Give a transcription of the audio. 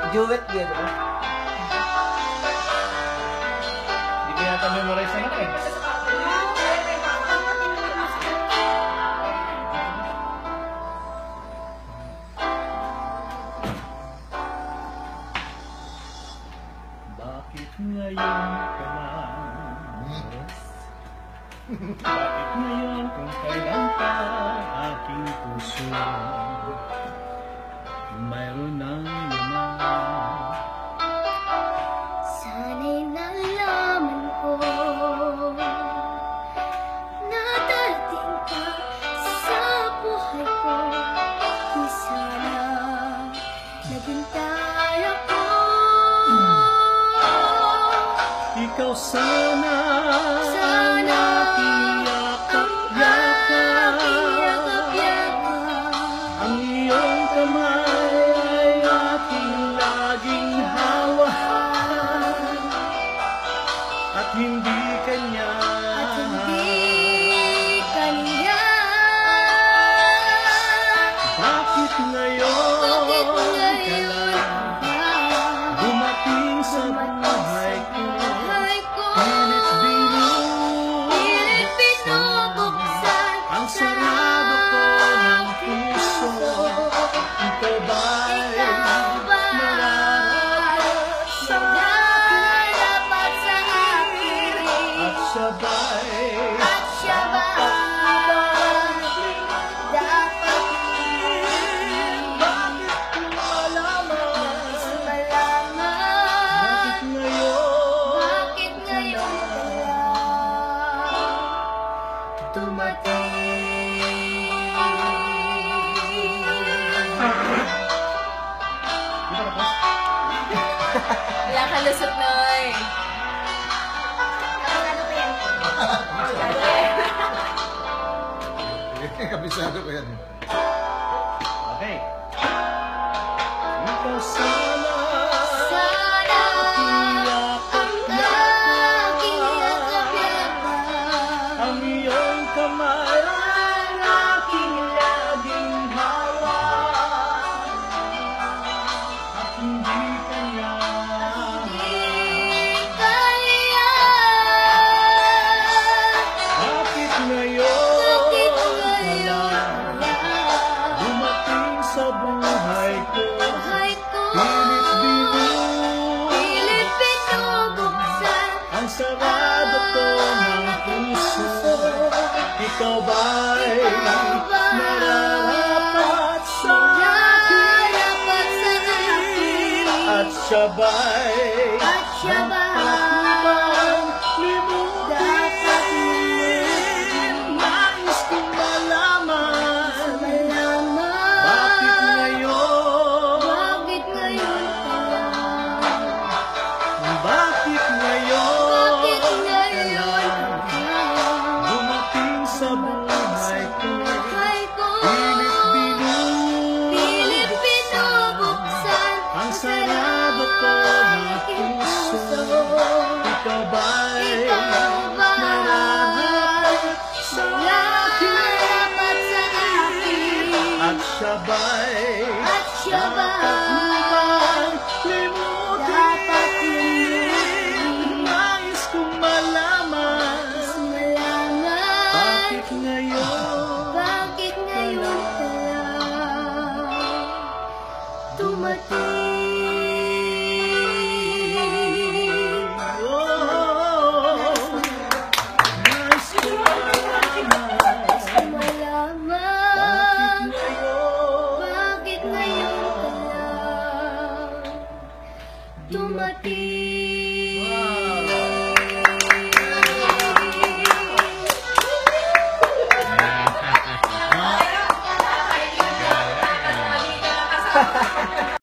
Duet yun, oh. Hindi ko yata memorize na natin. Bakit ngayon ka lang? Bakit ngayon kung kailan pa aking puso mayroon ng laman? Sana'y nalaman ko na darating ka sa buhay ko. Di sana naghintay ako. Ikaw sana Sana ang yakap-yakap, ang iyong kamay ay aking laging hawak, at hindi kanya. at hindi kanya. Bakit ngayon ka lang dumating sa buhay ko? Buhay ko, Pilit binubuksan ang sarado ko ng puso. Ikaw ba'y nararapat sa dapat sa akin? at sabay? At siya ba dapat Bakit ko malaman? malaman? Ngayon Bakit ngayon ka lang dumating? Wala ka lusot, Noy. Ano ba yan? Kabisado ko yan. Okay. Ikaw sana Sana ang aking yakap-yakap, ang iyong kamay ang aking laging hawak, at hindi kanya. di kaya. Bakit ngayon Bakit ka ngayon lang lang dumating sa buhay ko? buhay ko, Pilit binubuksan ang sarado ko ng puso. Ikaw ba'y nararapat sa akin? dapat sa akin? At siya ba'y At siya ba dapat limutin? Nais kong malaman. malaman? Bakit ngayon? Bakit ngayon ka lang? Bakit ngayon? Bakit ngayon ka lang dumating sa buhay ko? buhay ko? Pilit binubuksan ang sarado ko ng puso. Ikaw ba'y nararapat sa akin? dapat sa akin? At siya ba'y At siya ba dapat limutin? nais kong malaman. Malaman? Bakit ngayon? Bakit ngayon ka lang dumating? Nais kong malaman. Malaman? Ngayon Bakit ngayon ka lang dumating?